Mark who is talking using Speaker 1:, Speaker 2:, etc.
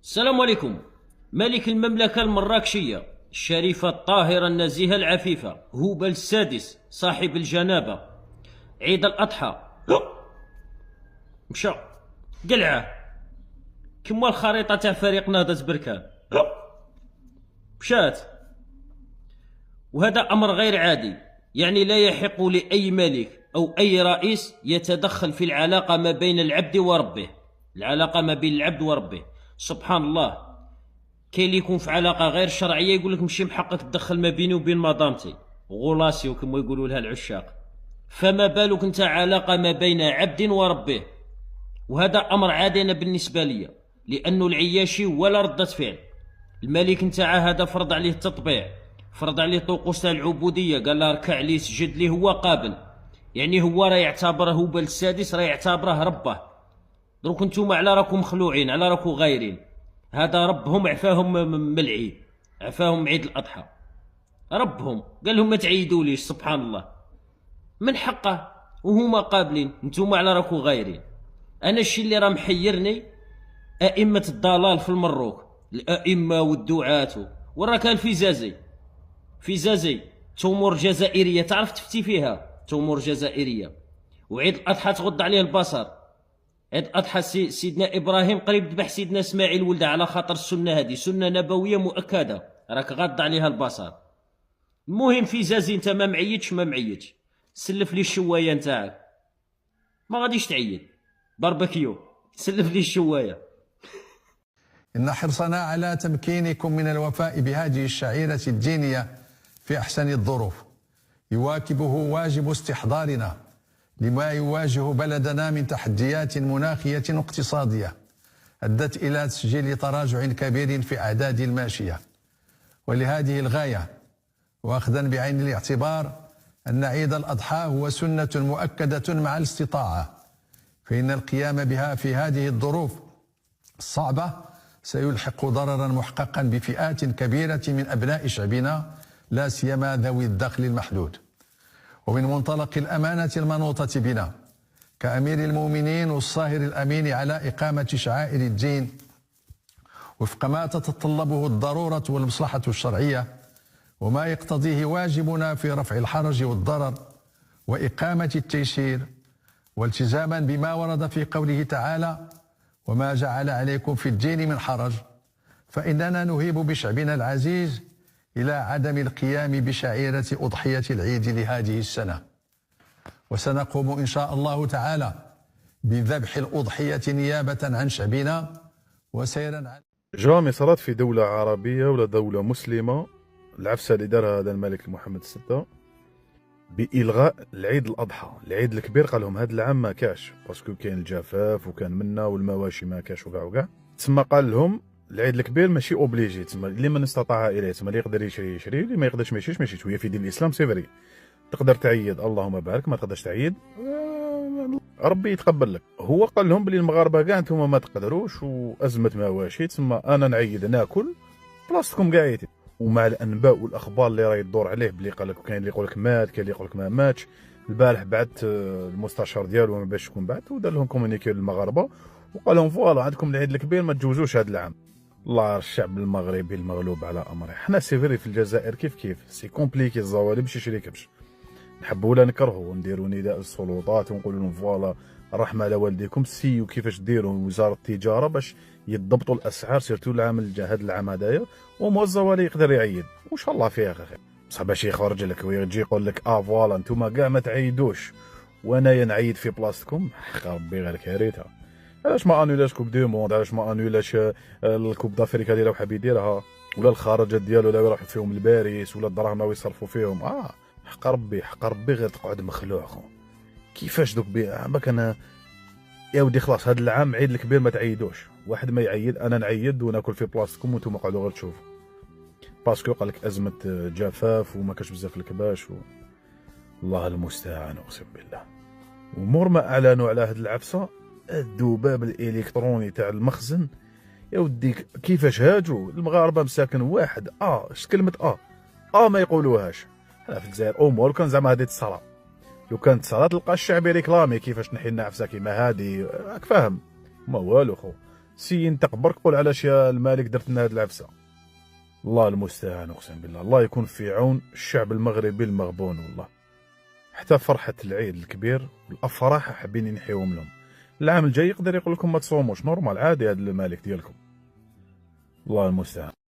Speaker 1: السلام عليكم. ملك المملكة المراكشية الشريفة الطاهرة النزيهة العفيفة هوبل السادس صاحب الجنابة عيد الأضحى مشى قلعه كما الخريطة تاع فريق نهضة بركان مشات. وهذا أمر غير عادي، يعني لا يحق لأي ملك أو أي رئيس يتدخل في العلاقة ما بين العبد وربه. العلاقة ما بين العبد وربه، سبحان الله. كاين اللي يكون في علاقة غير شرعية يقول لك ماشي من حقك تدخل ما بيني وبين مدامتي، غولاسيو كما يقولوا لها العشاق. فما بالك انت علاقة ما بين عبد وربه؟ وهذا أمر عادي أنا بالنسبة لي، لأنه العياشي ولا ردة فعل. الملك نتاعه هذا فرض عليه التطبيع، فرض عليه طقوس العبودية، قال له ركع لي سجد لي، هو قابل. يعني هو راه يعتبره هوبل السادس، راه يعتبره ربه. دروك نتوما على راكم مخلوعين، على راكم غايرين. هذا ربهم عفاهم من العيد، عفاهم عيد الأضحى. ربهم قال لهم ما تعيدوليش، سبحان الله، من حقه وهما قابلين. نتوما على راكم غايرين. أنا الشيء اللي راه محيرني أئمة الضلال في المروك، الأئمة والدعاة. وراه كان في زازي تمور جزائرية، تعرف تفتي فيها تمور جزائرية. وعيد الأضحى تغض عليه البصر. عيد الأضحى سيدنا إبراهيم قريب ذبح سيدنا إسماعيل ولده، على خاطر السنة هذه سنة نبوية مؤكدة، راك غض عليها البصر. المهم في زازي انت ما معيتش سلف لي الشواية نتاعك، ما غاديش تعيد باربيكيو، سلف لي الشواية.
Speaker 2: إن حرصنا على تمكينكم من الوفاء بهذه الشعيرة الدينية في أحسن الظروف يواكبه واجب استحضارنا لما يواجه بلدنا من تحديات مناخية واقتصادية أدت إلى تسجيل تراجع كبير في أعداد الماشية. ولهذه الغاية، وأخذا بعين الاعتبار أن عيد الأضحى هو سنة مؤكدة مع الاستطاعة، فإن القيام بها في هذه الظروف الصعبة سيلحق ضررا محققا بفئات كبيرة من أبناء شعبنا، لا سيما ذوي الدخل المحدود. ومن منطلق الأمانة المنوطة بنا كأمير المؤمنين والصاهر الأمين على إقامة شعائر الدين وفق ما تتطلبه الضرورة والمصلحة الشرعية، وما يقتضيه واجبنا في رفع الحرج والضرر وإقامة التيسير، والتزاما بما ورد في قوله تعالى: وما جعل عليكم في الدين من حرج، فإننا نهيب بشعبنا العزيز إلى عدم القيام بشعيرة أضحية العيد لهذه السنة. وسنقوم إن شاء الله تعالى بذبح الأضحية نيابة عن شعبنا وسيرا عن
Speaker 3: جامي صارت في دولة عربية ولا دولة مسلمة. العفسة اللي دارها هذا الملك محمد الستة بإلغاء العيد الأضحى، العيد الكبير، قال لهم هذا العام ما كاش باسكو كاين الجفاف وكان منا والمواشي ما كاش وكاع. تسمى قال لهم العيد الكبير ماشي اوبليجي، تسمى اللي من استطاع اليه، تسمى اللي يقدر يشري، اللي ما يقدرش ما يشريش. وهي في دين الاسلام سي فري، تقدر تعيد اللهم بارك، ما تقدرش تعيد ربي يتقبل لك. هو قال لهم بلي المغاربه كاع نتوما ما تقدروش وازمه مواشي، تسمى انا نعيد ناكل بلاصتكم قاعدين. ومع الانباء والاخبار اللي راهي تدور عليه بلي قال لك كاين اللي يقول لك مات، كاين اللي يقول لك ما ماتش. البارح بعث المستشار ديالو باش يكون بعث ودار لهم كومونيكي للمغاربه وقال لهم فوالا عندكم العيد الكبير ما تجوزوش هذا العام. الله، الشعب المغربي المغلوب على امره. حنا سيفري في الجزائر كيف سي كومبليكي الزوالي باش يشري كبش، نحبوا ولا نكرهوا، ونديروا نداء للسلطات ونقولوا لهم فوالا الرحمه على والديكم، سيو كيفاش ديروا وزاره التجاره باش يضبطوا الاسعار سيرتو العام هذا العام هذايا، وموظف يقدر يعيد وان شاء الله فيها خير. بصح باش يخرج لك ويجي يقول لك فوالا نتوما كاع ما تعيدوش وانايا نعيد في بلاصتكم، حق ربي غير كارثه. علاش ما انولاش كوب دو موند؟ علاش ما انولاش الكوب دافريكا اللي راه حاب يديرها، ولا الخارجات ديالو اللي يروح فيهم لباريس، ولا الدراهم اللي يصرفوا فيهم؟ حق ربي غير تقعد مخلوع خو. كيفاش دوك باك انا يا ودي خلاص هذا العام عيد الكبير ما تعيدوش، واحد ما يعيد انا نعيد وناكل في بلاصتكم وانتم قعدوا غير تشوفوا، باسكو قال لك ازمه جفاف وما كاش بزاف الكباش الله المستعان اقسم بالله. ومور ما اعلنوا على هذه العفسه، الذباب الالكتروني تاع المخزن يا ودي كيفاش هاجوا المغاربه مساكن واحد اش كلمه ما يقولوهاش. حنا في الجزائر امور كان زعما هذه الصلاه، لو كانت صلاه تلقى الشعب ريكلامي كيفاش نحي لنا عفسه كيما هذه، راك فاهم؟ ما والو خو. سي انت قبرك قول علاش يا الملك درت لنا هاد العفسه. الله المستعان، اقسم بالله الله يكون في عون الشعب المغربي المغبون والله. حتى فرحه العيد الكبير والافراح حابين نحيوهم لهم. العام الجاي يقدر يقول لكم ما تصوموش، نورمال عادي هذا الملك ديالكم. الله المستعان.